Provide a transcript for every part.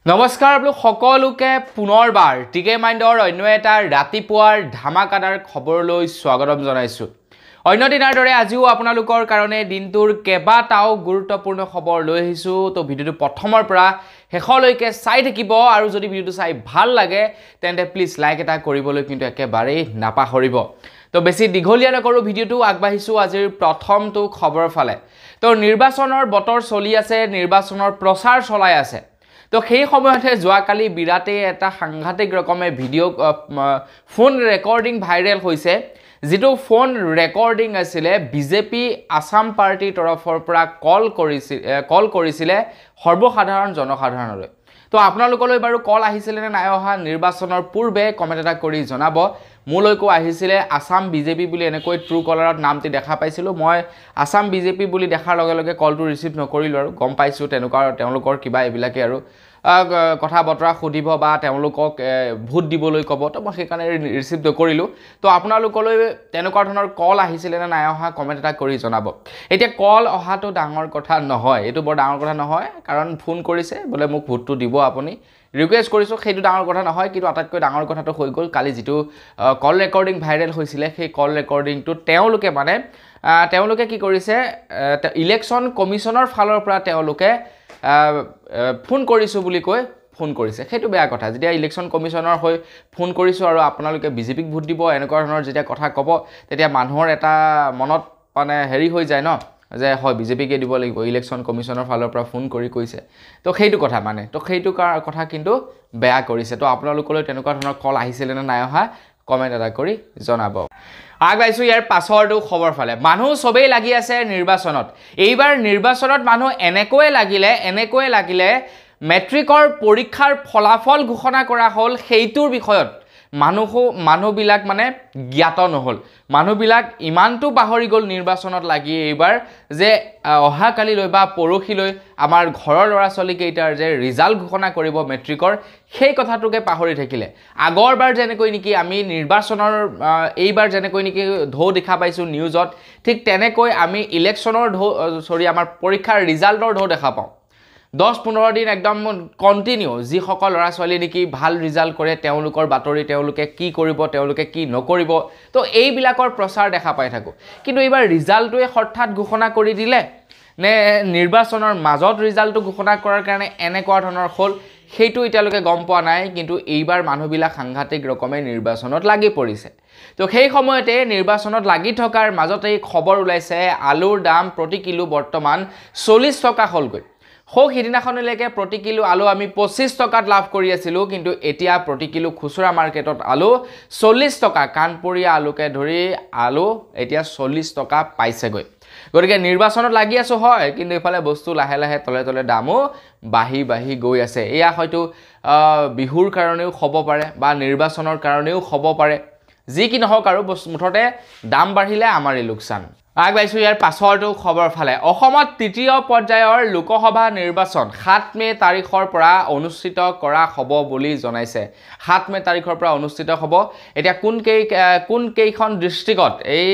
নমস্কাৰ আপোনালোক সকলোকে পুনৰবাৰ টিকে মাইণ্ডৰ অন্য এটা ৰাতিপুৱাৰ ধামাকাদাৰ খবৰলৈ স্বাগতম জনাইছো। অন্য দিনাৰ দৰে আজিও আপোনালোকৰ কাৰণে দিনটোৰ কেবাটাও গুৰুত্বপূৰ্ণ খবৰ লৈ আহিছো। তো ভিডিওটো প্ৰথমৰ পৰা শেষলৈকে চাই থাকিব আৰু যদি ভিডিওটো চাই ভাল লাগে তেন্তে প্লিজ লাইক এটা কৰিবলৈ কিন্তু একেবাৰে নাপাহৰিব। তো বেছি দীঘলীয়া নকৰো ভিডিওটো আগবাঢ়িছো আজিৰ প্ৰথমটো খবৰ ফালে। তো নিৰ্বাচনৰ বতৰ চলি আছে, নিৰ্বাচনৰ প্ৰচাৰ চলাই আছে। তো সেই সময়তে যোৱাকালি বিৰাটে এটা সাংঘাতিক ৰকমে ভিডিও ফোন ৰেকৰ্ডিং ভাইৰেল হৈছে, যেটো ফোন ৰেকৰ্ডিং আছিলে বিজেপি আসাম পাৰ্টিৰ তৰফৰ পৰা কল কৰিছিলে সৰ্বসাধাৰণ জনসাধাৰণলৈ। তো আপোনালোকলৈ বাৰু কল আহিছিলে নে নাই অহা নিৰ্বাচনৰ পূৰ্বে কমেন্ট এটা কৰি জনাব। মোলৈকো আহিছিলে আসাম বিজেপি বুলি এনেকৈ ট্ৰু কলাৰত নামটি দেখা পাইছিলো। মই আসাম বিজেপি বুলি দেখাৰ লগে লগে কলটো ৰিচিভ নকৰিলো আৰু গম পাইছো তেওঁলোকৰ কিবা এইবিলাকে আৰু কথা বতৰা সুধিব বা তেওঁলোকক ভোট দিবলৈ ক'ব। তো মই সেইকাৰণে ৰিচিভ নকৰিলো। তো আপোনালোকলৈ তেনেকুৱা ধৰণৰ কল আহিছিলে নে নাই অহা কমেন্ট এটা কৰি জনাব। এতিয়া কল অহাটো ডাঙৰ কথা নহয়, এইটো বৰ ডাঙৰ কথা নহয়, কাৰণ ফোন কৰিছে বোলে মোক ভোটটো দিব আপুনি, ৰিকুৱেষ্ট কৰিছো, সেইটো ডাঙৰ কথা নহয়। কিন্তু আটাইতকৈ ডাঙৰ কথাটো হৈ গ'ল কালি যেটো কল ৰেকৰ্ডিং ভাইৰেল হৈছিলে, সেই কল ৰেকৰ্ডিংটো তেওঁলোকে কি কৰিছে, ইলেকশ্যন কমিশ্যনৰ ফালৰ পৰা তেওঁলোকে ফোন কৰিছো বুলি কৈ ফোন কৰিছে। সেইটো বেয়া কথা। যেতিয়া ইলেকশ্যন কমিশ্যনৰ হৈ ফোন কৰিছো আৰু আপোনালোকে বিজেপিক ভোট দিব এনেকুৱা ধৰণৰ যেতিয়া কথা ক'ব, তেতিয়া মানুহৰ এটা মনত মানে হেৰি হৈ যায় ন, যে হয় বিজেপিকে দিব লাগিব, ইলেকশ্যন কমিশ্যনৰ ফালৰ পৰা ফোন কৰি কৈছে। তো সেইটো কথা সেইটো কথা কিন্তু বেয়া কৰিছে। তো আপোনালোকলৈ তেনেকুৱা ধৰণৰ কল আহিছিলে নে নাই অহা কমেন্ট এটা কৰি জনাব। আগবাইছো ইয়াৰ পাছৰটো খবৰ ফালে। মানুহ সবেই লাগি আছে নিৰ্বাচনত। এইবাৰ নিৰ্বাচনত মানুহ এনেকৈয়ে লাগিলে মেট্ৰিকৰ পৰীক্ষাৰ ফলাফল ঘোষণা কৰা হ'ল, সেইটোৰ বিষয়ত মানুহবিলাক মানে জ্ঞাত নহল। মানুহবিলাক ইমানটো পাহৰি গ'ল নিৰ্বাচনত লাগি এইবাৰ, যে অহাকালিলৈ বা পৰহিলৈ আমাৰ ঘৰৰ ল'ৰা ছোৱালী কেইটাৰ যে ৰিজাল্ট ঘোষণা কৰিব মেট্ৰিকৰ, সেই কথাটোকে পাহৰি থাকিলে। আগৰবাৰ যেনেকৈ নেকি আমি নিৰ্বাচনৰ এইবাৰ যেনেকৈ নেকি ঢৌ দেখা পাইছো নিউজত, ঠিক তেনেকৈ আমি ইলেকশ্যনৰ আমাৰ পৰীক্ষাৰ ৰিজাল্টৰ ঢৌ দেখা পাওঁ। 10-15 দিন একদম কণ্টিনিউ যিসকল ল'ৰা ছোৱালী নেকি ভাল ৰিজাল্ট কৰে তেওঁলোকৰ বাতৰি, তেওঁলোকে কি কৰিব তেওঁলোকে কি নকৰিব, তো এইবিলাকৰ প্ৰচাৰ দেখা পাই থাকোঁ। কিন্তু এইবাৰ ৰিজাল্টটোৱে হঠাৎ ঘোষণা কৰি দিলে নে নিৰ্বাচনৰ মাজত ৰিজাল্টটো ঘোষণা কৰাৰ কাৰণে এনেকুৱা ধৰণৰ হ'ল, সেইটো এতিয়ালৈকে গম পোৱা নাই। কিন্তু এইবাৰ মানুহবিলাক সাংঘাতিক ৰকমে নিৰ্বাচনত লাগি পৰিছে। তো সেই সময়তে নিৰ্বাচনত লাগি থকাৰ মাজতেই খবৰ ওলাইছে আলুৰ দাম প্ৰতি কিলো বৰ্তমান 40 টকা হ'লগৈ। সিদিনাখনলৈকে প্ৰতি কিলো আলু আমি 25 টকাত লাভ কৰি আছিলোঁ, কিন্তু এতিয়া প্ৰতি কিলো খুচুৰা মাৰ্কেটত আলু 40 টকা, কাণপৰীয়া আলুকে ধৰি আলু এতিয়া 40 টকা পাইছেগৈ। গতিকে নিৰ্বাচনত লাগি আছো হয়, কিন্তু এইফালে বস্তু লাহে লাহে তলে দামো বাঢ়ি গৈ আছে। এয়া হয়তো বিহুৰ কাৰণেও হ'ব পাৰে বা নিৰ্বাচনৰ কাৰণেও হ'ব পাৰে। যি কি নহওক আৰু মুঠতে দাম বাঢ়িলে আমাৰেই লোকচান। আগবাইছো ইয়াৰ পাছৰটো খবৰ ফালে। অসমত তৃতীয় পৰ্যায়ৰ লোকসভা নিৰ্বাচন 7 মে তাৰিখৰ পৰা অনুষ্ঠিত কৰা হ'ব বুলি জনাইছে। 7 মে তাৰিখৰ পৰা অনুষ্ঠিত হ'ব। এতিয়া কোন কেইখন ডিষ্ট্ৰিক্টত এই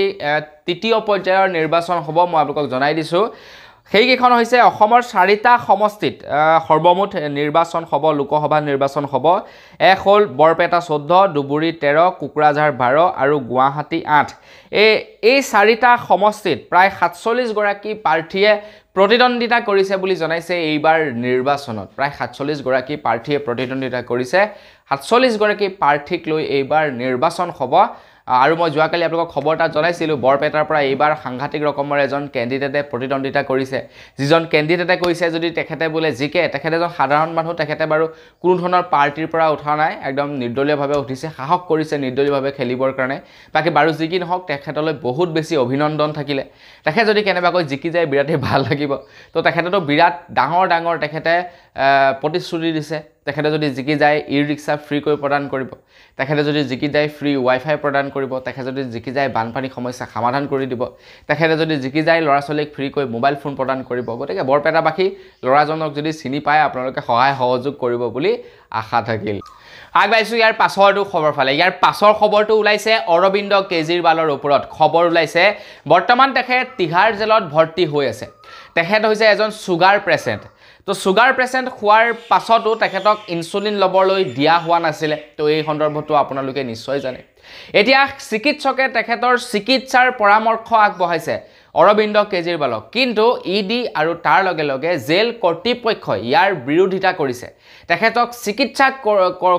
তৃতীয় পৰ্যায়ৰ নিৰ্বাচন হ'ব মই আপোনালোকক জনাই দিছোঁ। সেইকেইখন হৈছে অসমৰ 4টা সমষ্টিত সৰ্বমুঠ নিৰ্বাচন হ'ব, লোকসভা নিৰ্বাচন হ'ব। এক হ'ল বৰপেটা 14, ধুবুৰী 13, কোকৰাঝাৰ 12 আৰু গুৱাহাটী 8। এই 4টা সমষ্টিত প্ৰায় 47 গৰাকী প্ৰাৰ্থীয়ে প্ৰতিদ্বন্দ্বিতা কৰিছে বুলি জনাইছে এইবাৰ নিৰ্বাচনত। প্ৰায় 47 গৰাকী প্ৰাৰ্থীয়ে প্ৰতিদ্বন্দ্বিতা কৰিছে। 47 গৰাকী প্ৰাৰ্থীক লৈ এইবাৰ নিৰ্বাচন হ'ব। আৰু মই যোৱাকালি আপোনালোকক খবৰ এটা জনাইছিলোঁ, বৰপেটাৰ পৰা এইবাৰ সাংঘাতিক ৰকমৰ এজন কেণ্ডিডেটে প্ৰতিদ্বন্দ্বিতা কৰিছে। যিজন কেণ্ডিডেটে কৈছে যদি তেখেতে বোলে জিকে, তেখেতে এজন সাধাৰণ মানুহ, তেখেতে বাৰু কোনো ধৰণৰ পাৰ্টিৰ পৰা উঠা নাই, একদম নিৰ্দলীয়ভাৱে উঠিছে, সাহস কৰিছে নিৰ্দলীয়ভাৱে খেলিবৰ কাৰণে। বাকী বাৰু যি কি নহওক তেখেতলৈ বহুত বেছি অভিনন্দন থাকিলে। তেখেত যদি কেনেবাকৈ জিকি যায় বিৰাটেই ভাল লাগিব। তো তেখেতেতো বিৰাট ডাঙৰ তেখেতে প্ৰতিশ্ৰুতি দিছে। তেখেতে যদি জিকি যায় ই ৰিক্সা ফ্ৰীকৈ প্ৰদান কৰিব, তেখেতে যদি জিকি যায় ফ্ৰী ৱাইফাই প্ৰদান কৰিব, তেখেতে যদি জিকি যায় বানপানী সমস্যা সমাধান কৰি দিব, তেখেতে যদি জিকি যায় ল'ৰা ছোৱালীক ফ্ৰীকৈ মোবাইল ফোন প্ৰদান কৰিব। গতিকে বৰপেটাবাসী ল'ৰাজনক যদি চিনি পায় আপোনালোকে সহায় সহযোগ কৰিব বুলি আশা থাকিল। আগবাইছো ইয়াৰ পাছৰটো খবৰ ফালে। ইয়াৰ পাছৰ খবৰটো ওলাইছে অৰবিন্দ কেজৰিৱালৰ ওপৰত। খবৰ ওলাইছে বৰ্তমান তেখেত তিহাৰ জেলত ভৰ্তি হৈ আছে। তেখেত হৈছে এজন চুগাৰ পেচেণ্ট। তো সুগাৰ পেচেণ্ট হোৱাৰ পাছতো তেখেতক ইনচুলিন ল'বলৈ দিয়া হোৱা নাছিলে তো এই সন্দৰ্ভতো আপোনালোকে নিশ্চয় জানে এতিয়া চিকিৎসকে তেখেতৰ চিকিৎসাৰ পৰামৰ্শ আগবঢ়াইছে অৰবিন্দ কেজৰিৱালক কিন্তু ইডি আৰু তাৰ লগে লগে জেল কৰ্তৃপক্ষই ইয়াৰ বিৰোধিতা কৰিছে তেখেতক চিকিৎসা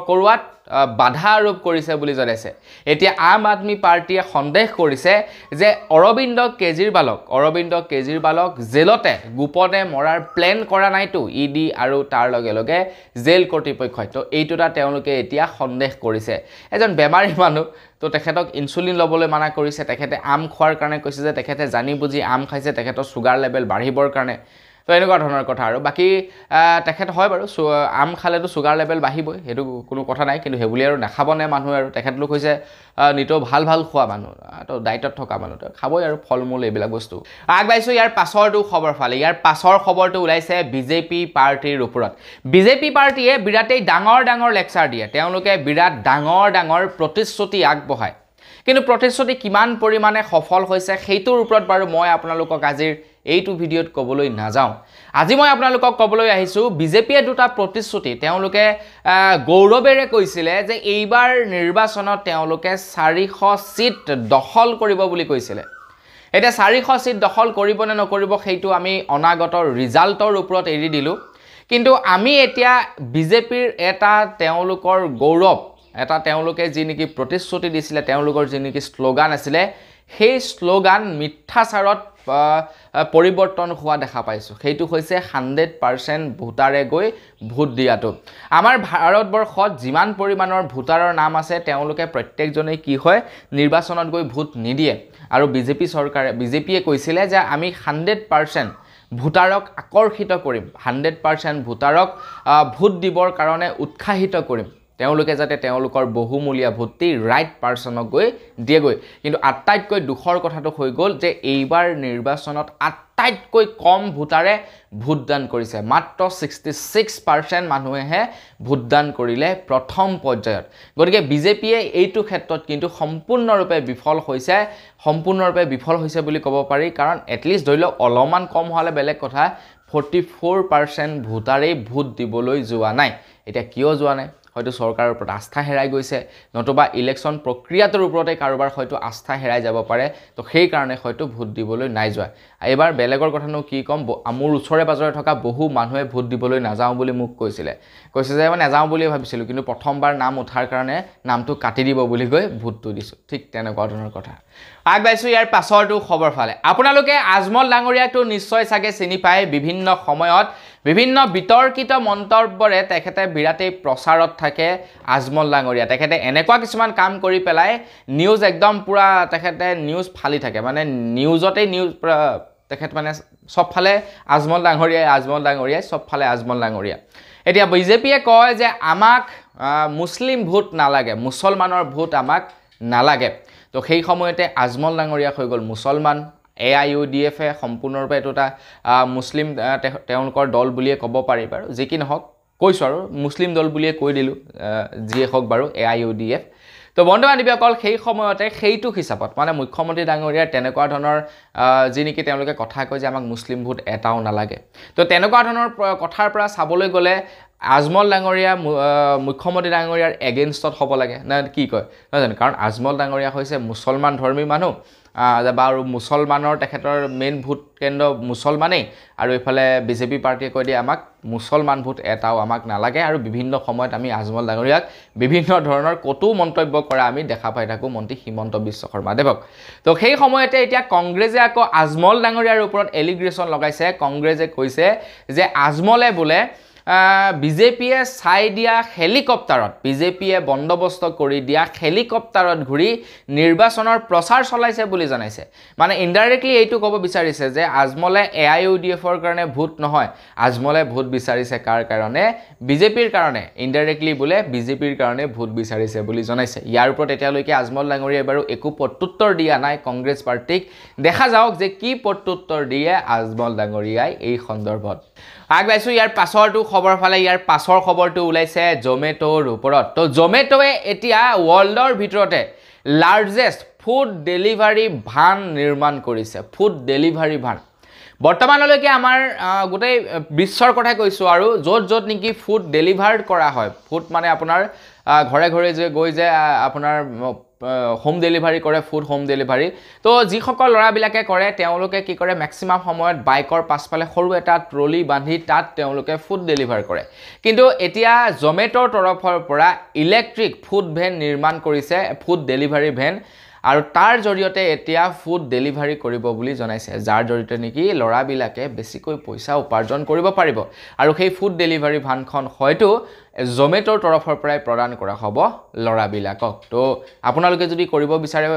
কৰোৱাত বাধা আৰোপ কৰিছে বুলি জনাইছে এতিয়া আম আদমি পাৰ্টিয়ে সন্দেহ কৰিছে যে অৰবিন্দ কেজৰিৱালক জেলতে গোপনে মৰাৰ প্লেন কৰা নাইতো ইডি আৰু তাৰ লগে লগে জেল কৰ্তৃপক্ষই তো এইটোটা তেওঁলোকে এতিয়া সন্দেহ কৰিছে এজন বেমাৰী মানুহ তো তেখেতক ইনচুলিন ল'বলৈ মানা কৰিছে তেখেতে আম খোৱাৰ কাৰণে কৈছে যে তেখেতে জানি বুজি আম খাইছে তেখেতৰ সুগাৰ লেভেল বাঢ়িবৰ কাৰণে তো এনেকুৱা ধৰণৰ কথা আৰু বাকি তেখেত হয় বাৰু আম খালেতো সুগাৰ লেভেল বাঢ়িবই সেইটো কোনো কথা নাই কিন্তু হেবুলি আৰু নাখাবনে মানুহ আৰু তেখেতলোক হৈছে নিতো ভাল খোৱা মানুহ তো ডায়েটত থকা মানুহ খাবই আৰু ফলমূল এইবিলাক বস্তু আগবাইছো ইয়াৰ পাছৰটো খবৰ ফালে ইয়াৰ পাছৰ খবৰটো ওলাইছে বিজেপি পাৰ্টিৰ ওপৰত বিজেপি পাৰ্টিয়ে বিৰাটেই ডাঙৰ লেকচাৰ দিয়ে তেওঁলোকে বিৰাট ডাঙৰ প্ৰতিশ্ৰুতি আগবঢ়ায় কিন্তু প্ৰতিশ্ৰুতি কিমান পৰিমাণে সফল হৈছে সেইটোৰ ওপৰত বাৰু মই আপোনালোকক আজিৰ এইটো ভিডিঅ'ত ক'বলৈ নাযাওঁ আজি মই আপোনালোকক ক'বলৈ আহিছোঁ বিজেপিয়ে দুটা প্ৰতিশ্ৰুতি তেওঁলোকে গৌৰৱেৰে কৈছিলে যে এইবাৰ নিৰ্বাচনত তেওঁলোকে 400 সিট দখল কৰিব বুলি কৈছিলে এতিয়া 400 সিট দখল কৰিব নে নকৰিব সেইটো আমি অনাগত ৰিজাল্টৰ ওপৰত এৰি দিলোঁ কিন্তু আমি এতিয়া বিজেপিৰ এটা তেওঁলোকৰ গৌৰৱ এটা তেওঁলোকে যি নেকি প্ৰতিশ্ৰুতি দিছিলে তেওঁলোকৰ যি নেকি শ্লোগান আছিলে সেই শ্লোগান মিথ্যাচাৰত পৰিৱৰ্তন হোৱা দেখা পাইছোঁ সেইটো হৈছে 100% ভোটাৰে গৈ ভোট দিয়াটো আমাৰ ভাৰতবৰ্ষত যিমান পৰিমাণৰ ভোটাৰৰ নাম আছে তেওঁলোকে প্ৰত্যেকজনেই কি হয় নিৰ্বাচনত গৈ ভোট নিদিয়ে আৰু বিজেপিয়ে কৈছিলে যে আমি 100% ভোটাৰক আকৰ্ষিত কৰিম 100% ভোটাৰক ভোট দিবৰ কাৰণে উৎসাহিত কৰিম তেওঁলোকে যাতে তেওঁলোকৰ বহুমূলীয়া ভোটটি ৰাইট পাৰ্সনক গৈ দিয়েগৈ কিন্তু আটাইতকৈ দুখৰ কথাটো হৈ গ'ল যে এইবাৰ নিৰ্বাচনত আটাইতকৈ কম ভোটাৰে ভোটদান কৰিছে মাত্ৰ 66% মানুহেহে ভোটদান কৰিলে প্ৰথম পৰ্যায়ত গতিকে বিজেপিয়ে এইটো ক্ষেত্ৰত কিন্তু সম্পূৰ্ণৰূপে বিফল হৈছে বুলি ক'ব পাৰি কাৰণ এটলিষ্ট ধৰি লওক অলপমান কম হ'লে বেলেগ কথা 44% ভোটাৰেই ভোট দিবলৈ যোৱা নাই এতিয়া কিয় যোৱা নাই হয়তো চৰকাৰৰ ওপৰত আস্থা হেৰাই গৈছে নতুবা ইলেকশ্যন প্ৰক্ৰিয়াটোৰ ওপৰতে কাৰোবাৰ হয়তো আস্থা হেৰাই যাব পাৰে তো সেই কাৰণে হয়তো ভোট দিবলৈ নাই যোৱা এবাৰ বেলেগৰ কথানো কি কম মোৰ ওচৰে পাজৰে থকা বহু মানুহে ভোট দিবলৈ নাযাওঁ বুলি মোক কৈছে যে মই নাযাওঁ বুলি ভাবিছিলোঁ কিন্তু প্ৰথমবাৰ নাম উঠাৰ কাৰণে নামটো কাটি দিব বুলি গৈ ভোটটো দিছোঁ ঠিক তেনেকুৱা ধৰণৰ কথা আগবাইছো ইয়াৰ পাছৰটো খবৰ ফালে আপোনালোকে আজমল ডাঙৰীয়াকটো নিশ্চয় চাগে চিনি পায় বিভিন্ন সময়ত বিভিন্ন বিতৰ্কিত মন্তব্যৰে তেখেতে বিৰাটেই প্ৰচাৰত থাকে আজমল ডাঙৰীয়া তেখেতে এনেকুৱা কিছুমান কাম কৰি পেলাই নিউজ একদম পুৰা তেখেতে নিউজ ফালি থাকে মানে নিউজতে নিউজ তেখেত মানে সবফালে আজমল ডাঙৰীয়া সবফালে আজমল ডাঙৰীয়া এতিয়া বিজেপিয়ে কয় যে আমাক মুছলিম ভোট নালাগে মুছলমানৰ ভোট আমাক নালাগে তো সেই সময়তে আজমল ডাঙৰীয়া হৈ গ'ল মুছলমান AIUDF সম্পূৰ্ণৰূপে এটা মুছলিম তেওঁলোকৰ দল বুলিয়ে ক'ব পাৰি বাৰু যি কি নহওক কৈছোঁ আৰু মুছলিম দল বুলিয়ে কৈ দিলোঁ যিয়ে হওক বাৰু AIUDF তো বন্ধু বান্ধৱীসকল সেই সময়তে সেইটো হিচাপত মানে মুখ্যমন্ত্ৰী ডাঙৰীয়াৰ তেনেকুৱা ধৰণৰ যি নেকি তেওঁলোকে কথা কয় যে আমাক মুছলিম ভোট এটাও নালাগে তো তেনেকুৱা ধৰণৰ কথাৰ পৰা চাবলৈ গ'লে আজমল ডাঙৰীয়া মুখ্যমন্ত্ৰী ডাঙৰীয়াৰ এগেইনষ্টত হ'ব লাগে না কি কয় নহয় জানো কাৰণ আজমল ডাঙৰীয়া হৈছে মুছলমান ধৰ্মী মানুহ আৰু মুছলমানৰ তেখেতৰ মেইন ভোট কেন্দ্ৰ মুছলমানেই আৰু এইফালে বিজেপি পাৰ্টিয়ে কৈ দিয়ে আমাক মুছলমান ভোট এটাও আমাক নালাগে আৰু বিভিন্ন সময়ত আমি আজমল ডাঙৰীয়াক বিভিন্ন ধৰণৰ কটু মন্তব্য কৰা আমি দেখা পাই থাকোঁ মন্ত্ৰী হিমন্ত বিশ্ব শৰ্মাদেৱক তো সেই সময়তে এতিয়া কংগ্ৰেছে আকৌ আজমল ডাঙৰীয়াৰ ওপৰত এলিগ্ৰেশ্যন লগাইছে কংগ্ৰেছে কৈছে যে আজমলে বোলে বিজেপিয়ে চাই দিয়া হেলিকপ্টাৰত বিজেপিয়ে বন্দবস্ত কৰি দিয়া হেলিকপ্টাৰত ঘূৰি নিৰ্বাচনৰ প্ৰচাৰ চলাইছে বুলি জনাইছে মানে ইনডাইৰেক্টলি এইটো ক'ব বিচাৰিছে যে আজমলে AIUDFৰ কাৰণে ভোট নহয় আজমলে ভোট বিচাৰিছে কাৰ কাৰণে বিজেপিৰ কাৰণে ইনডাইৰেক্টলি বোলে বিজেপিৰ কাৰণে ভোট বিচাৰিছে বুলি জনাইছে ইয়াৰ ওপৰত এতিয়ালৈকে আজমল ডাঙৰীয়াই বাৰু একো প্ৰত্যুত্তৰ দিয়া নাই কংগ্ৰেছ পাৰ্টিক দেখা যাওক যে কি প্ৰত্যুত্তৰ দিয়ে আজমল ডাঙৰীয়াই এই সন্দৰ্ভত আগবাইছো ইয়াৰ পাছৰটো খবৰ ফালে ইয়াৰ পাছৰ খবৰটো ওলাইছে জমেটোৰ ওপৰত তো জমেটোৱে এতিয়া ৱৰ্ল্ডৰ ভিতৰতে লাৰ্জেষ্ট ফুড ডেলিভাৰী ভান নিৰ্মাণ কৰিছে ফুড ডেলিভাৰী ভান বৰ্তমানলৈকে আমাৰ গোটেই বিশ্বৰ কথাই কৈছোঁ আৰু য'ত নেকি ফুড ডেলিভাৰ্ড কৰা হয়, ফুড মানে আপোনাৰ ঘৰে ঘৰে যে গৈ যে আপোনাৰ হোম ডেলিভাৰী কৰে, ফুড হোম ডেলিভাৰী। তো যিসকল ল'ৰাবিলাকে কৰে তেওঁলোকে কি কৰে, মেক্সিমাম সময়ত বাইকৰ পাছফালে সৰু এটা ট্ৰলি বান্ধি তাত তেওঁলোকে ফুড ডেলিভাৰ কৰে। কিন্তু এতিয়া জমেট'ৰ তৰফৰ পৰা ইলেক্ট্ৰিক ফুড ভেন নিৰ্মাণ কৰিছে, ফুড ডেলিভাৰী ভেন, আৰু তাৰ জৰিয়তে এতিয়া ফুড ডেলিভাৰী কৰিব বুলি জনাইছে, যাৰ জৰিয়তে নেকি ল'ৰাবিলাকে বেছিকৈ পইচা উপাৰ্জন কৰিব পাৰিব। আৰু সেই ফুড ডেলিভাৰী ভানখন হয়তো জমেট'ৰ তৰফৰ পৰাই প্ৰদান কৰা হ'ব ল'ৰাবিলাকক। তো আপোনালোকে যদি কৰিব বিচাৰে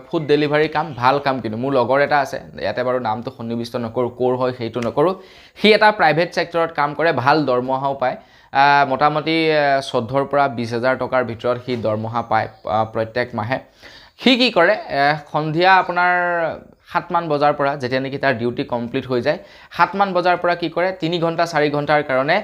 ফুড ডেলিভাৰী কাম, ভাল কাম। কিন্তু মোৰ লগৰ এটা আছে, ইয়াতে বাৰু নামটো সন্নিৱিষ্ট নকৰোঁ, ক'ৰ হয় সেইটো নকৰোঁ, সি এটা প্ৰাইভেট ছেক্টৰত কাম কৰে, ভাল দৰমহাও পায়, মোটামুটি 14,000 পৰা 20,000 টকাৰ ভিতৰত সি দৰমহা পায় প্ৰত্যেক মাহে। সি কি কৰে, সন্ধিয়া আপোনাৰ 7 মান বজাৰ পৰা যেতিয়া নেকি তাৰ ডিউটি কমপ্লিট হৈ যায়, 7 মান বজাৰ পৰা কি কৰে, 3 ঘণ্টা 4 ঘণ্টাৰ কাৰণে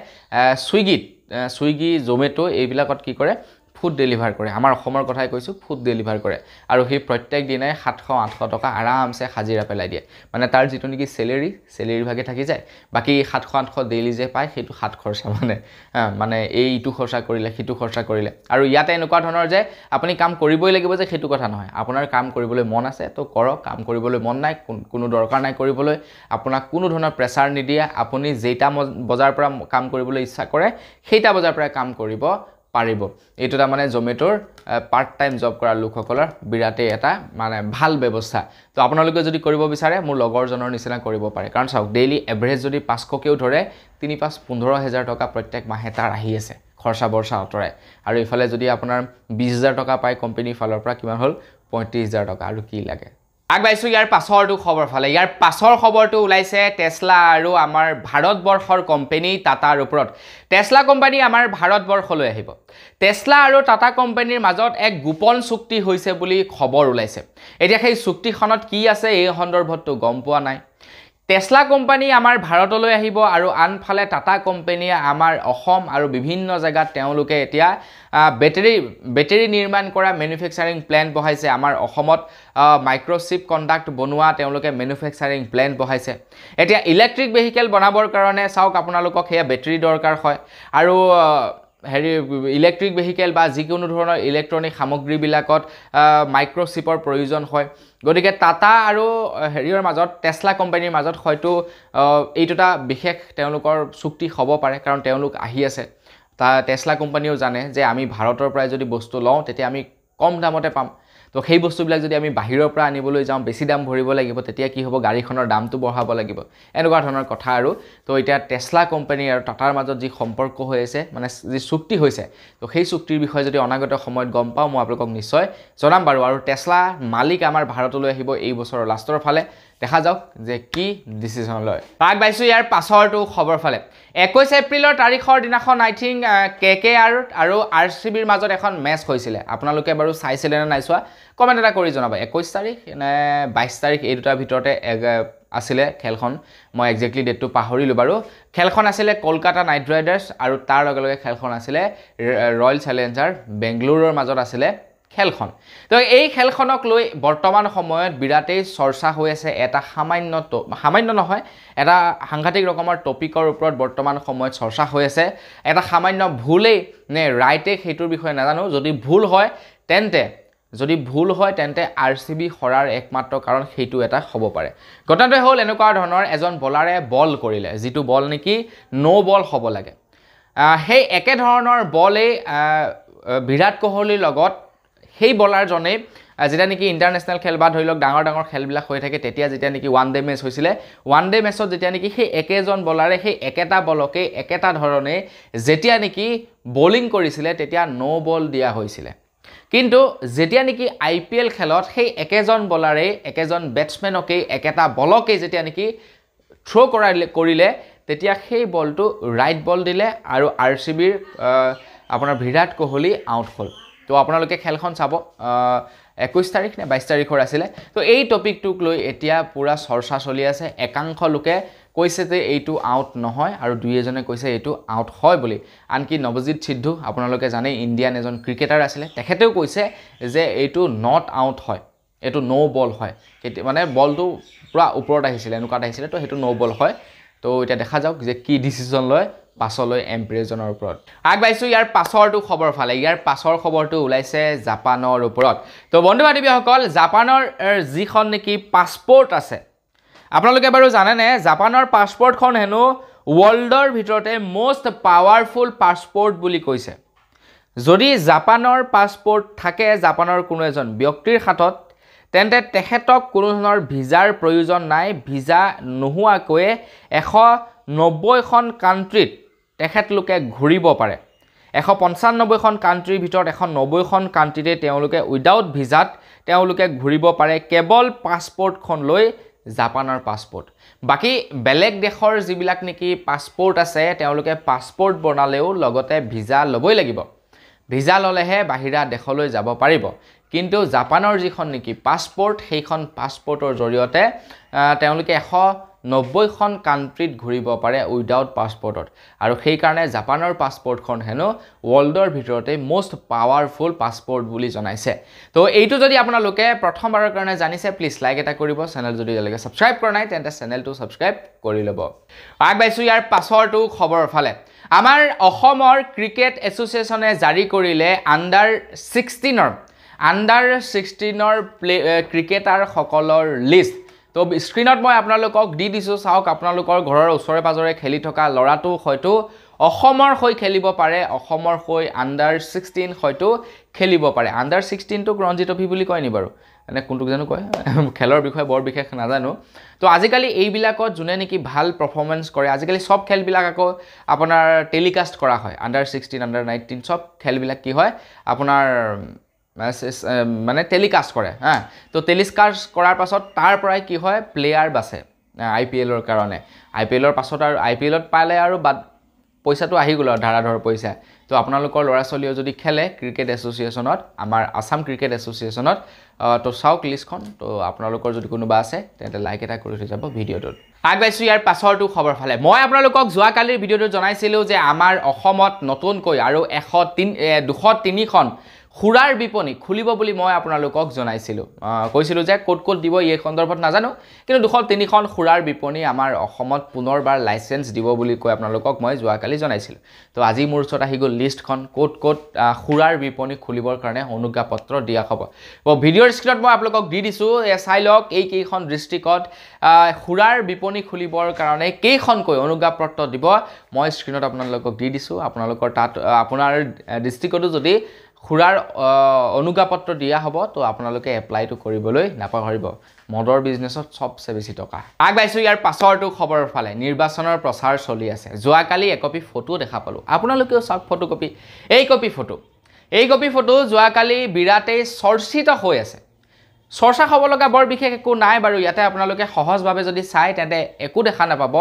ছুইগি, জমেট' এইবিলাকত কি কৰে, ফুড ডেলিভাৰ কৰে। আমাৰ অসমৰ কথাই কৈছোঁ, ফুড ডেলিভাৰ কৰে। আৰু সি প্ৰত্যেক দিনাই 700-800 টকা আৰামছে হাজিৰা পেলাই দিয়ে। মানে তাৰ যিটো নেকি চেলেৰি ভাগে থাকি যায়, বাকী 700-800 ডেইলি যে পায় সেইটো হাত খৰচা, মানে এইটো খৰচা কৰিলে সিটো খৰচা কৰিলে। আৰু ইয়াতে এনেকুৱা ধৰণৰ যে আপুনি কাম কৰিবই লাগিব যে সেইটো কথা নহয়, আপোনাৰ কাম কৰিবলৈ মন আছে তো কৰক, কাম কৰিবলৈ মন নাই, কোনো দৰকাৰ নাই কৰিবলৈ, আপোনাক কোনো ধৰণৰ প্ৰেছাৰ নিদিয়ে, আপুনি যেইটা বজাৰ পৰা কাম কৰিবলৈ ইচ্ছা কৰে সেইটা বজাৰ পৰা কাম কৰিব পাৰিব। এইটো তাৰমানে জমেট'ৰ পাৰ্ট টাইম জব কৰা লোকসকলৰ বিৰাটেই এটা মানে ভাল ব্যৱস্থা। তো আপোনালোকে যদি কৰিব বিচাৰে মোৰ লগৰজনৰ নিচিনা কৰিব পাৰে। কাৰণ চাওক, ডেইলি এভাৰেজ যদি 500কেও ধৰে, 3-5-15,000 টকা প্ৰত্যেক মাহে তাৰ আহি আছে, খৰচা বৰ্চা আঁতৰাই। আৰু এইফালে যদি আপোনাৰ 20,000 টকা পায় কোম্পানীৰ ফালৰ পৰা, কিমান হ'ল 35,000 টকা, আৰু কি লাগে। আগবাঢ়িছোঁ ইয়াৰ পাছৰটো খবৰ ফালে। ইয়াৰ পাছৰ খবৰটো ওলাইছে টেছলা আৰু আমাৰ ভাৰতবৰ্ষৰ কোম্পানী টাটাৰ ওপৰত। টেছলা কোম্পানী আমাৰ ভাৰতবৰ্ষলৈ আহিব। টেছলা আৰু টাটা কোম্পানীৰ মাজত এক গোপন চুক্তি হৈছে বুলি খবৰ ওলাইছে। এতিয়া সেই চুক্তিখনত কি আছে এই সন্দৰ্ভতটো গম পোৱা নাই। টেছলা কোম্পানী আমাৰ ভাৰতলৈ আহিব আৰু আনফালে টাটা কোম্পানীয়ে আমাৰ অসম আৰু বিভিন্ন জেগাত তেওঁলোকে এতিয়া বেটেৰী নিৰ্মাণ কৰা মেনুফেকচাৰিং প্লেণ্ট বহাইছে। আমাৰ অসমত মাইক্ৰ'চিপ কণ্ডাক্ট বনোৱা তেওঁলোকে মেনুফেকচাৰিং প্লেণ্ট বহাইছে। এতিয়া ইলেক্ট্ৰিক ভেহিকেল বনাবৰ কাৰণে চাওক, আপোনালোকক সেয়া বেটেৰী দৰকাৰ হয়, আৰু ইলেক্ট্ৰিক ভেহিকেল বা যিকোনো ধৰণৰ ইলেক্ট্ৰনিক সামগ্ৰীবিলাকত মাইক্ৰ'চিপৰ প্ৰয়োজন হয়। গতিকে টাটা আৰু মাজত, টেছলা কোম্পানীৰ মাজত হয়তো এইটো এটা বিশেষ তেওঁলোকৰ চুক্তি হ'ব পাৰে, কাৰণ তেওঁলোক আহি আছে। টেছলা কোম্পানীও জানে যে আমি ভাৰতৰ পৰাই যদি বস্তু লওঁ তেতিয়া আমি কম দামতে পাম। তো সেই বস্তুবিলাক যদি আমি বাহিৰৰ পৰা আনিবলৈ যাওঁ, বেছি দাম ভৰিব লাগিব, তেতিয়া কি হ'ব, গাড়ীখনৰ দামটো বঢ়াব লাগিব, এনেকুৱা ধৰণৰ কথা। আৰু তো এতিয়া টেছলা কোম্পানী আৰু টাটাৰ মাজত যি সম্পৰ্ক হৈ আছে, মানে যি চুক্তি হৈছে, তো সেই চুক্তিৰ বিষয়ে যদি অনাগত সময়ত গম পাওঁ মই আপোনালোকক নিশ্চয় জনাম বাৰু। আৰু টেছলা মালিক আমাৰ ভাৰতলৈ আহিব এই বছৰৰ লাষ্টৰ ফালে। দেখা যাওক যে কি ডিচিশ্যন লয়। আগবাঢ়িছোঁ ইয়াৰ পাছৰটো খবৰ ফালে। 21 এপ্ৰিলৰ তাৰিখৰ দিনাখন আই থিংক KKR আৰু RCBৰ মাজত এখন মেচ হৈছিলে। আপোনালোকে বাৰু চাইছিলে নে নাই চোৱা, কমেণ্ট এটা কৰি জনাব। 21 তাৰিখ নে 22 তাৰিখ, এই দুটাৰ ভিতৰতে আছিলে খেলখন। মই একজেক্টলি ডেটটো পাহৰিলোঁ বাৰু। খেলখন আছিলে কলকাতা নাইট ৰাইডাৰ্ছ আৰু তাৰ লগে লগে খেলখন আছিলে ৰয়েল চেলেঞ্জাৰ বেংগলোৰৰ মাজত আছিলে খেলখন। তো এই খেলখনক লৈ বৰ্তমান সময়ত বিৰাটেই চৰ্চা হৈ আছে। এটা সামান্য নহয়, এটা সাংঘাতিক ৰকমৰ টপিকৰ ওপৰত বৰ্তমান সময়ত চৰ্চা হৈ আছে। এটা সামান্য ভুলেই নে ৰাইটেই সেইটোৰ বিষয়ে নাজানো। যদি ভুল হয় তেন্তে RCB হৰাৰ একমাত্ৰ কাৰণ সেইটো এটা হ'ব পাৰে। ঘটনাটো হ'ল এনেকুৱা ধৰণৰ, এজন বলাৰে বল কৰিলে, যিটো বল নেকি ন' বল হ'ব লাগে। সেই একে ধৰণৰ বলেই বিৰাট কোহলিৰ লগত সেই বলাৰজনে যেতিয়া নেকি ইণ্টাৰনেশ্যনেল খেল বা ধৰি লওক ডাঙৰ খেলবিলাক হৈ থাকে, তেতিয়া যেতিয়া নেকি ওৱান ডে মেচ হৈছিলে, ওৱান ডে মেচত যেতিয়া নেকি সেই একেজন বলাৰে সেই একেটা বলকে একেটা ধৰণে যেতিয়া নেকি বলিং কৰিছিলে, তেতিয়া ন' বল দিয়া হৈছিলে। কিন্তু যেতিয়া নেকি IPL খেলত সেই একেজন বলাৰে একেজন বেটছমেনকেই একেটা বলকেই যেতিয়া নেকি থ্ৰ' কৰিলে, তেতিয়া সেই বলটো ৰাইট বল দিলে আৰু RCBৰ আপোনাৰ বিৰাট কোহলি আউট হ'ল। তো আপোনালোকে খেলখন চাব, 21 তাৰিখ নে 22 তাৰিখৰ আছিলে। তো এই টপিকটোক লৈ এতিয়া পূৰা চৰ্চা চলি আছে। একাংশ লোকে কৈছে যে এইটো আউট নহয়, আৰু দুই এজনে কৈছে এইটো আউট হয় বুলি। আনকি নৱজিত সিদ্ধু, আপোনালোকে জানে ইণ্ডিয়ান এজন ক্ৰিকেটাৰ আছিলে, তেখেতেও কৈছে যে এইটো নট আউট হয়। এইটো নো বল হয় মানে বলটো পুৰা ওপৰত আহিছিলে এনেকুৱাত আহিছিলে তো সেইটো নো বল হয় তো এতিয়া দেখা যাওক যে কি ডিসিশন লয় পাছলৈ এম্পিয়াৰজনৰ ওপৰত আগবাইছো ইয়াৰ পাছৰটো খবৰ ফালে ইয়াৰ পাছৰ খবৰটো ওলাইছে জাপানৰ ওপৰত তো বন্ধু বান্ধৱীসকল জাপানৰ যিখন নেকি পাছপোৰ্ট আছে আপোনালোকে বাৰু জানেনে জাপানৰ পাছপোৰ্টখন হেনো ৱৰ্ল্ডৰ ভিতৰতে মোষ্ট পাৱাৰফুল পাছপোৰ্ট বুলি কৈছে যদি জাপানৰ পাছপোৰ্ট থাকে জাপানৰ কোনো এজন ব্যক্তিৰ হাতত তেন্তে তেখেতক কোনো ধৰণৰ ভিজাৰ প্ৰয়োজন নাই ভিজা নোহোৱাকৈ 190খন কাণ্ট্ৰিত তেখেতলোকে ঘূৰিব পাৰে 195খন কাণ্ট্ৰিৰ ভিতৰত 190খন কাণ্ট্ৰিতে তেওঁলোকে উইদাউট ভিজাত তেওঁলোকে ঘূৰিব পাৰে কেৱল পাছপোৰ্টখন লৈ জাপানৰ পাছপোৰ্ট বাকি বেলেগ দেশৰ যিবিলাক নেকি পাছপোৰ্ট আছে তেওঁলোকে পাছপোৰ্ট বনালেও লগতে ভিজা ল'বই লাগিব ভিজা ললেহে বাহিৰা দেশলৈ যাব পাৰিব কিন্তু জাপানৰ যিখন নেকি পাছপোৰ্ট সেইখন পাছপোৰ্টৰ জৰিয়তে তেওঁলোকে 190খন কাণ্ট্ৰিত ঘূৰিব পাৰে উইদাউট পাছপোৰ্টত আৰু সেই কাৰণে জাপানৰ পাছপোৰ্টখন হেনো ৱৰ্ল্ডৰ ভিতৰতে মোষ্ট পাৱাৰফুল পাছপোৰ্ট বুলি জনাইছে তো এইটো যদি আপোনালোকে প্ৰথমবাৰৰ কাৰণে জানিছে প্লিজ লাইক এটা কৰিব চেনেল যদি এতিয়ালৈকে সাবস্ক্ৰাইব কৰা নাই তেন্তে চেনেলটো সাবস্ক্ৰাইব কৰি ল'ব আগবাইছো ইয়াৰ পাছৰটো খবৰ ফালে আমাৰ অসমৰ ক্ৰিকেট এছ'চিয়েশ্যনে জাৰি কৰিলে আণ্ডাৰ 16ৰ ক্ৰিকেটাৰ সকলৰ লিষ্ট তো স্ক্ৰিনত মই আপোনালোকক দি দিছো চাওক আপোনালোকৰ ঘৰৰ ওচৰে পাজৰে খেলি থকা লৰাটো হয়তো অসমৰ হৈ খেলিব পাৰে অসমৰ হৈ আণ্ডাৰ 16 হয়তো খেলিব পাৰে আণ্ডাৰ 16 টো ৰঞ্জি ট্ৰফি বুলি কয় নি বাৰু মানে কোনটো জানো কয় খেলৰ বিষয়ে বৰ বিশেষ নাজানো তো আজিকালি এইবিলাকত জুনে নেকি ভাল পাৰফৰমেন্স কৰে আজিকালি সব খেলবিলাক আকৌ আপোনাৰ টেলিকাস্ট কৰা হয় আণ্ডাৰ 16 আণ্ডাৰ 19 সব খেলবিলাক কি হয় আপোনাৰ মানে টেলিকাস্ট কৰে হা তো টেলিকাস্ট কৰাৰ পাছত তাৰ পৰাই কি হয় প্লেয়াৰ বাছে আইপিএলৰ কাৰণে আইপিএলৰ পাছত আৰু আইপিএলত পালে আৰু পইচাটো আহি গ'ল ধাৰাধৰ পইচা তো আপোনালোকৰ ল'ৰা ছোৱালীও যদি খেলে ক্ৰিকেট এছ'চিয়েশ্যনত আমাৰ আসাম ক্ৰিকেট এছ'চিয়েশ্যনত তো চাওক লিষ্টখন তো আপোনালোকৰ যদি কোনোবা আছে তেন্তে লাইক এটা কৰি থৈ যাব ভিডিঅ'টোত আগবাইছো ইয়াৰ পাছৰটো খবৰ ফালে মই আপোনালোকক যোৱাকালিৰ ভিডিঅ'টো জনাইছিলোঁ যে আমাৰ অসমত নতুনকৈ আৰু 203খন খুৰাৰ বিপণী খুলিব বুলি মই আপোনালোকক জনাইছিলোঁ কৈছিলোঁ যে ক'ত ক'ত দিব এই সন্দৰ্ভত নাজানো কিন্তু 203খন খুৰাৰ বিপণী আমাৰ অসমত পুনৰবাৰ লাইসেন্স দিব বুলি কৈ আপোনালোকক মই যোৱাকালি জনাইছিলোঁ তো আজি মোৰ ওচৰত আহি গ'ল লিষ্টখন ক'ত ক'ত খুৰাৰ বিপণী খুলিবৰ কাৰণে অনুজ্ঞাপত্ৰ দিয়া হ'ব ভিডিঅ'ৰ স্ক্ৰীনত মই আপোনালোকক দি দিছোঁ চাই লওক এই কেইখন ডিষ্ট্ৰিক্টত খুৰাৰ বিপণী খুলিবৰ কাৰণে কেইখনকৈ অনুজ্ঞাপত্ৰ দিব মই স্ক্ৰীনত আপোনালোকক দি দিছোঁ আপোনালোকৰ তাত আপোনাৰ ডিষ্ট্ৰিক্টতো যদি খুৰাৰ অনুজ্ঞাপত্ৰ দিয়া হ'ব তো আপোনালোকে এপ্লাইটো কৰিবলৈ নাপাহৰিব মদৰ বিজনেছত সবচে বেছি টকা আগবাইছো ইয়াৰ পাছৰটো খবৰ ফালে নিৰ্বাচনৰ প্ৰচাৰ চলি আছে যোৱাকালি একপি ফটো দেখা পালো আপোনালোকেও চাওক ফটোকপি এই কপি ফটো যোৱাকালি বিৰাটেই চৰ্চিত হৈ আছে চৰ্চা হ'ব লগা বৰ বিশেষ একো নাই বাৰু ইয়াতে আপোনালোকে সহজভাৱে যদি চাই তেন্তে একো দেখা নাপাব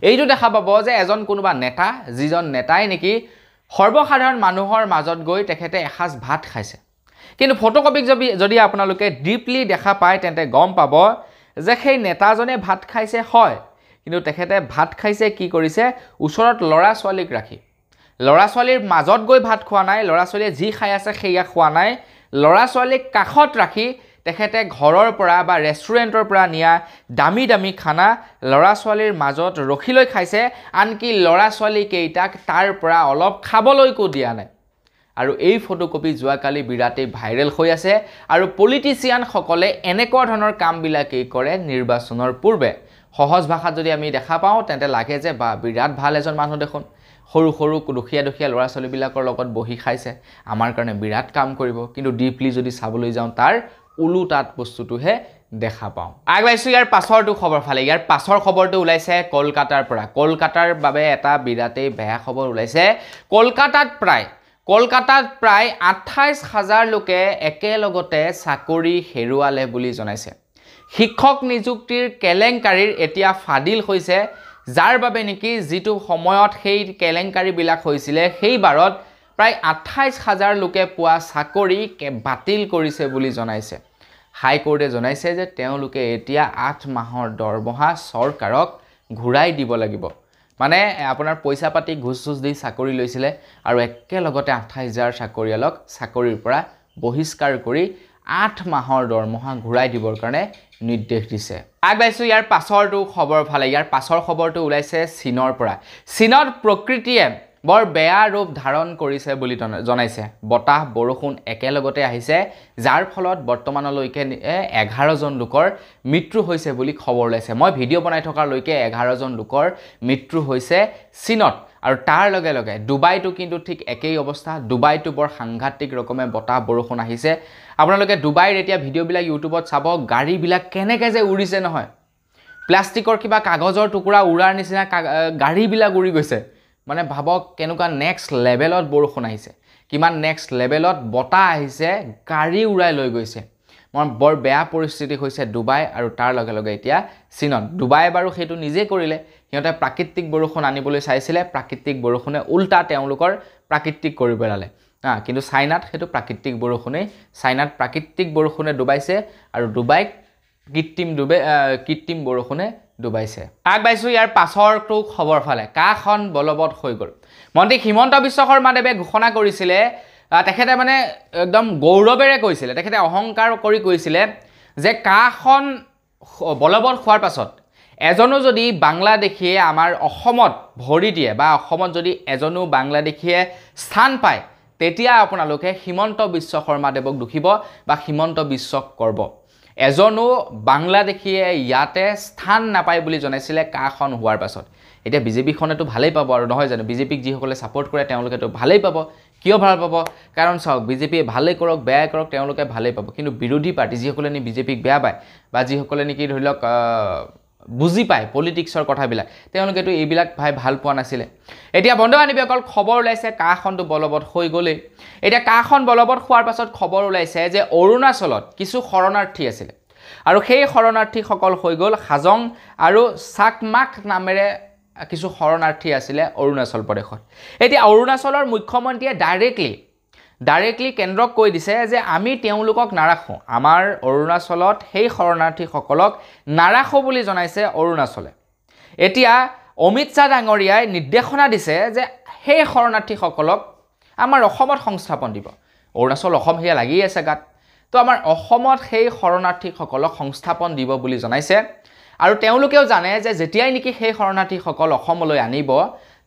এইটো দেখা পাব যে এজন কোনোবা নেতা যিজন নেতাই নেকি সৰ্বসাধাৰণ মানুহৰ মাজত গৈ তেখেতে এসাজ ভাত খাইছে কিন্তু ফটোকপিক যদি আপোনালোকে ডিপলি দেখা পায় তেন্তে গম পাব যে সেই নেতাজনে ভাত খাইছে হয় কিন্তু তেখেতে ভাত খাইছে কি কৰিছে ওচৰত ল'ৰা ছোৱালীক ৰাখি ল'ৰা ছোৱালীৰ মাজত গৈ ভাত খোৱা নাই ল'ৰা ছোৱালীয়ে যি খাই আছে সেয়া খোৱা নাই ল'ৰা ছোৱালীক কাষত ৰাখি তেখেতে ঘৰৰ পৰা বা ৰেষ্টুৰেণ্টৰ পৰা নিয়া দামী দামী খানা ল'ৰা ছোৱালীৰ মাজত ৰখি লৈ খাইছে আনকি ল'ৰা ছোৱালী কেইটাক তাৰ পৰা অলপ খাবলৈকো দিয়া নাই আৰু এই ফটোকপি যোৱাকালি বিৰাটেই ভাইৰেল হৈ আছে আৰু পলিটিচিয়ান সকলে এনেকুৱা ধৰণৰ কামবিলাকেই কৰে নিৰ্বাচনৰ পূৰ্বে সহজ ভাষাত যদি আমি দেখা পাওঁ তেন্তে লাগে যে বা বিৰাট ভাল এজন মানুহ দেখোন সৰু সৰু দুখীয়া ল'ৰা ছোৱালীবিলাকৰ লগত বহি খাইছে আমাৰ কাৰণে বিৰাট কাম কৰিব কিন্তু ডিপলি যদি চাবলৈ যাওঁ তাৰ উলুটাত বস্তুটোহে দেখা পাওঁ আগবাইছো ইয়াৰ পাছৰটো খবৰ ফালে ইয়াৰ পাছৰ খবৰটো ওলাইছে কলকাতাৰ পৰা কলকাতাৰ বাবে এটা বিৰাটেই বেয়া খবৰ ওলাইছে কলকাতাত প্ৰায় 28,000 লোকে একেলগতে চাকৰি হেৰুৱালে বুলি জনাইছে শিক্ষক নিযুক্তিৰ কেলেংকাৰীৰ এতিয়া ফাদিল হৈছে যাৰ বাবে নেকি যিটো সময়ত সেই কেলেংকাৰীবিলাক হৈছিলে সেই বাৰত প্ৰায় 28,000 লোকে পোৱা চাকৰি বাতিল কৰিছে বুলি জনাইছে হাইকোৰ্টে জনাইছে যে তেওঁলোকে এতিয়া 8 মাহৰ দৰমহা চৰকাৰক ঘূৰাই দিব লাগিব মানে আপোনাৰ পইচা পাতি ঘুষ দি চাকৰি লৈছিলে আৰু একেলগতে 28,000 চাকৰিয়ালক চাকৰিৰ পৰা বহিষ্কাৰ কৰি 8 মাহৰ দৰমহা ঘূৰাই দিবৰ কাৰণে নিৰ্দেশ দিছে আগবাইছো ইয়াৰ পাছৰটো খবৰ ফালে ইয়াৰ পাছৰ খবৰটো ওলাইছে চীনৰ পৰা চীনত প্ৰকৃতিয়ে বৰ বেয়া ৰূপ ধাৰণ কৰিছে বুলি জনাইছে বতাহ বৰষুণ একেলগতে আহিছে যাৰ ফলত বৰ্তমানলৈকে 11 জন লোকৰ মৃত্যু হৈছে বুলি খবৰ ওলাইছে মই ভিডিঅ' বনাই থকাৰ লৈকে 11 জন লোকৰ মৃত্যু হৈছে চীনত আৰু তাৰ লগে লগে ডুবাইটো কিন্তু ঠিক একেই অৱস্থা ডুবাইটো বৰ সাংঘাতিক ৰকমে বতাহ বৰষুণ আহিছে আপোনালোকে ডুবাইৰ এতিয়া ভিডিঅ'বিলাক ইউটিউবত চাব গাড়ীবিলাক কেনেকৈ যে উৰিছে নহয় প্লাষ্টিকৰ কিবা কাগজৰ টুকুৰা উৰাৰ নিচিনা গাড়ীবিলাক উৰি গৈছে মানে ভাবক কেনেকুৱা নেক্সট লেভেলত বৰষুণ আহিছে কিমান নেক্সট লেভেলত বতাহ আহিছে গাড়ী উৰাই লৈ গৈছে বৰ বেয়া পৰিস্থিতি হৈছে ডুবাই আৰু তাৰ লগে লগে এতিয়া চীনত ডুবাই বাৰু সেইটো নিজে কৰিলে সিহঁতে প্ৰাকৃতিক বৰষুণ আনিবলৈ চাইছিলে প্ৰাকৃতিক বৰষুণে উল্টা তেওঁলোকৰ প্ৰাকৃতিক কৰি পেলালে কিন্তু চাইনাত সেইটো প্ৰাকৃতিক বৰষুণেই চাইনাত প্ৰাকৃতিক বৰষুণে ডুবাইছে আৰু ডুবাইক কৃত্ৰিম বৰষুণে ডুবাইছে আগবাইছো ইয়াৰ পাছৰটো খবৰ ফালে কাখন বলবৎ হৈ গ'ল মন্ত্ৰী হিমন্ত বিশ্ব শৰ্মাদেৱে ঘোষণা কৰিছিলে তেখেতে মানে একদম গৌৰৱেৰে কৈছিলে তেখেতে অহংকাৰ কৰি কৈছিলে যে কাখন বলবৎ হোৱাৰ পাছত এজনো যদি বাংলাদেশীয়ে আমাৰ অসমত ভৰি দিয়ে বা অসমত যদি এজনো বাংলাদেশীয়ে স্থান পায় তেতিয়া আপোনালোকে হিমন্ত বিশ্ব শৰ্মাদেৱক দুখিব বা হিমন্ত বিশ্বক কৰিব এজনো বাংলাদেশীয়ে ইয়াতে স্থান নাপায় বুলি জনাইছিলে কাখন হোৱাৰ পাছত এতিয়া বিজেপিখনেতো ভালেই পাব আৰু নহয় জানো বিজেপিক যিসকলে ছাপোৰ্ট কৰে তেওঁলোকেতো ভালেই পাব কিয় ভাল পাব কাৰণ চাওক বিজেপিয়ে ভালেই কৰক বেয়া কৰক তেওঁলোকে ভালেই পাব কিন্তু বিৰোধী পাৰ্টি যিসকলে নি বিজেপিক বেয়া পায় বা যিসকলে নেকি ধৰি লওক বুজি পায় পলিটিক্সৰ কথাবিলাক তেওঁলোকেতো এইবিলাক ভাল পোৱা নাছিলে এতিয়া বন্ধু বান্ধৱীসকল খবৰ ওলাইছে কাখনটো বলবৎ হৈ গ'লেই এতিয়া কাখন বলবৎ হোৱাৰ পাছত খবৰ ওলাইছে যে অৰুণাচলত কিছু শৰণাৰ্থী আছিলে আৰু সেই শৰণাৰ্থীসকল হৈ গ'ল হাজং আৰু চাকমাক নামেৰে কিছু শৰণাৰ্থী আছিলে অৰুণাচল প্ৰদেশত এতিয়া অৰুণাচলৰ মুখ্যমন্ত্ৰীয়ে ডাইৰেক্টলি কেন্দ্ৰক কৈ দিছে যে আমি তেওঁলোকক নাৰাখোঁ আমাৰ অৰুণাচলত সেই শৰণাৰ্থীসকলক নাৰাখোঁ বুলি জনাইছে অৰুণাচলে এতিয়া অমিত শ্বাহ ডাঙৰীয়াই নিৰ্দেশনা দিছে যে সেই শৰণাৰ্থীসকলক আমাৰ অসমত সংস্থাপন দিব অৰুণাচল অসম সেয়া লাগি আছে গাত তো আমাৰ অসমত সেই শৰণাৰ্থীসকলক সংস্থাপন দিব বুলি জনাইছে আৰু তেওঁলোকেও জানে যে যেতিয়াই নেকি সেই শৰণাৰ্থীসকল অসমলৈ আনিব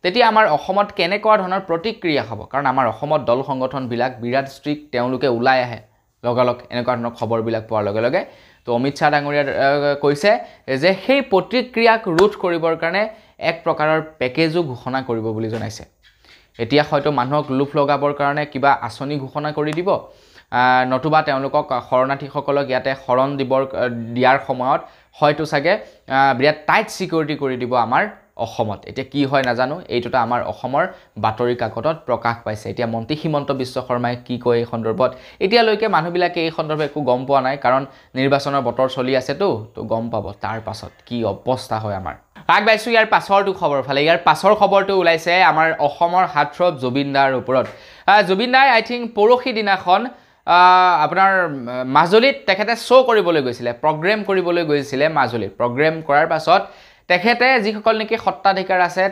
তেতিয়া আমাৰ অসমত কেনেকুৱা ধৰণৰ প্ৰতিক্ৰিয়া হ'ব কাৰণ আমাৰ অসমত দল সংগঠনবিলাক বিৰাট ষ্ট্ৰিক্ট তেওঁলোকে ওলাই আহে লগালগ এনেকুৱা ধৰণৰ খবৰবিলাক পোৱাৰ লগে লগে তো অমিত শ্বাহ ডাঙৰীয়াই কৈছে যে সেই প্ৰতিক্ৰিয়াক ৰোধ কৰিবৰ কাৰণে এক প্ৰকাৰৰ পেকেজো ঘোষণা কৰিব বুলি জনাইছে এতিয়া হয়তো মানুহক লোভ লগাবৰ কাৰণে কিবা আঁচনি ঘোষণা কৰি দিব নতুবা তেওঁলোকক শৰণাৰ্থীসকলক ইয়াতে শৰণ দিয়াৰ সময়ত হয়তো চাগে বিৰাট টাইট সিকিউৰিটি কৰি দিব আমাৰ অসমত এতিয়া কি হয় নাজানো এইটোটা আমাৰ অসমৰ বাতৰি কাকতত প্ৰকাশ পাইছে এতিয়া মন্ত্ৰী হিমন্ত বিশ্ব শৰ্মাই কি কয় এই সন্দৰ্ভত এতিয়ালৈকে মানুহবিলাকে এই সন্দৰ্ভত একো গম পোৱা নাই কাৰণ নিৰ্বাচনৰ বতৰ চলি আছেতো তো গম পাব তাৰ পাছত কি অৱস্থা হয় আমাৰ আগবাইছো ইয়াৰ পাছৰটো খবৰ ফালে ইয়াৰ পাছৰ খবৰটো ওলাইছে আমাৰ অসমৰ হাৰ্টথ্ৰব জুবিন দাৰ ওপৰত জুবিন দাই আই থিংক পৰহি দিনাখন আপোনাৰ মাজুলীত তেখেতে শ্ব' কৰিবলৈ গৈছিলে প্ৰগ্ৰেম কৰিবলৈ গৈছিলে মাজুলীত প্ৰগ্ৰেম কৰাৰ পাছত তেখেতে যিসকল নেকি সত্তাধিকাৰ আছে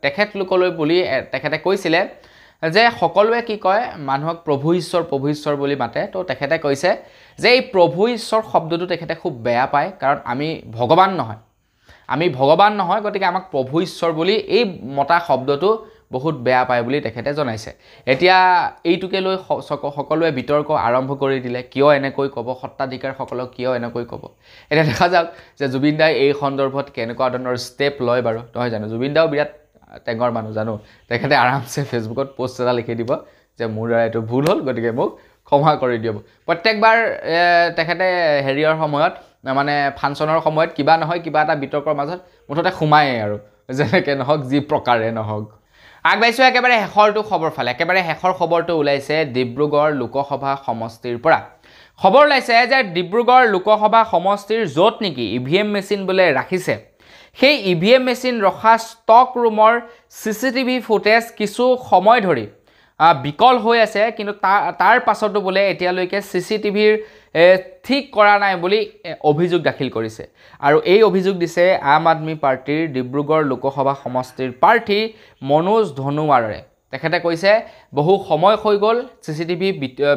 তেখেতলোকলৈ বুলি তেখেতে কৈছিলে যে সকলোৱে কি কয় মানুহক প্ৰভু ঈশ্বৰ বুলি মাতে তো তেখেতে কৈছে যে এই প্ৰভু ঈশ্বৰ শব্দটো তেখেতে খুব বেয়া পায় কাৰণ আমি ভগৱান নহয় গতিকে আমাক প্ৰভু ঈশ্বৰ বুলি এই মতা শব্দটো বহুত বেয়া পায় বুলি তেখেতে জনাইছে এতিয়া এইটোকে লৈ সকলোৱে বিতৰ্ক আৰম্ভ কৰি দিলে কিয় এনেকৈ ক'ব সত্তাধিকাৰসকলক কিয় এনেকৈ ক'ব এতিয়া দেখা যাওক যে জুবিন দাই এই সন্দৰ্ভত কেনেকুৱা ধৰণৰ ষ্টেপ লয় বাৰু নহয় জানো জুবিন দাও বিৰাট টেঙৰ মানুহ জানো তেখেতে আৰামছে ফেচবুকত পোষ্ট এটা লিখি দিব যে মোৰ দ্বাৰা এইটো ভুল হ'ল গতিকে মোক ক্ষমা কৰি দিয়ক প্ৰত্যেকবাৰ তেখেতে হেৰিয়ৰ সময়ত মানে ফাংচনৰ সময়ত কিবা নহয় কিবা এটা বিতৰ্কৰ মাজত মুঠতে সোমায়ে আৰু যেনেকৈ নহওক যি প্ৰকাৰে নহওক আগবাইছো একেবাৰে শেষৰটো খবৰ ফালে একেবাৰে শেষৰ খবৰটো ওলাইছে ডিব্ৰুগড় লোকসভা সমষ্টিৰ পৰা খবৰ ওলাইছে যে ডিব্ৰুগড় লোকসভা সমষ্টিৰ য'ত নেকি ইভিএম মেচিন বোলে ৰাখিছে সেই ইভিএম মেচিন ৰখা ষ্টক ৰুমৰ চিচিটিভি ফুটেজ কিছু সময় ধৰি বিকল হৈ আছে কিন্তু তাৰ পাছতো বোলে এতিয়ালৈকে চিচিটিভিৰ ঠিক কৰা নাই বুলি অভিযোগ দাখিল কৰিছে আৰু এই অভিযোগ দিছে আম আদমি পাৰ্টিৰ ডিব্ৰুগড় লোকসভা সমষ্টিৰ প্ৰাৰ্থী মনোজ ধনুৱাৰে তেখেতে কৈছে বহু সময় হৈ গ'ল CCTV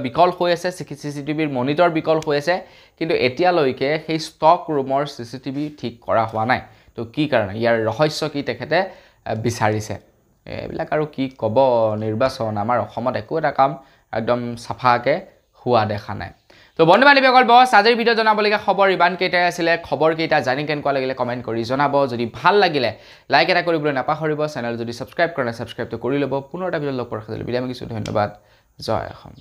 বিকল হৈ আছে CCTVৰ মনিটৰ বিকল হৈ আছে কিন্তু এতিয়ালৈকে সেই ষ্টক ৰুমৰ CCTV ঠিক কৰা হোৱা নাই তো কি কাৰণে ইয়াৰ ৰহস্য কি তেখেতে বিচাৰিছে এইবিলাক আৰু কি ক'ব নিৰ্বাচন আমাৰ অসমত একো এটা কাম একদম সাফাকে হোৱা দেখা নাই তো বন্ধু বান্ধৱীসকল বস আজিৰ ভিডিঅ' জনাবলগীয়া খবৰ ইমান কেইটাই আছিলে খবৰ কেইটা জানি কেনেকুৱা লাগিলে কমেণ্ট কৰি জনাব যদি ভাল লাগিলে লাইক এটা কৰিবলৈ নাপাহৰিব চেনেল যদি ছাবস্ক্ৰাইব কৰা নাই ছাবস্ক্ৰাইবটো কৰি ল'ব পুনৰ এটা ভিডিঅ' লগ পোৱাৰ খাতিৰত বিদায় মাগিছোঁ ধন্যবাদ জয় অসম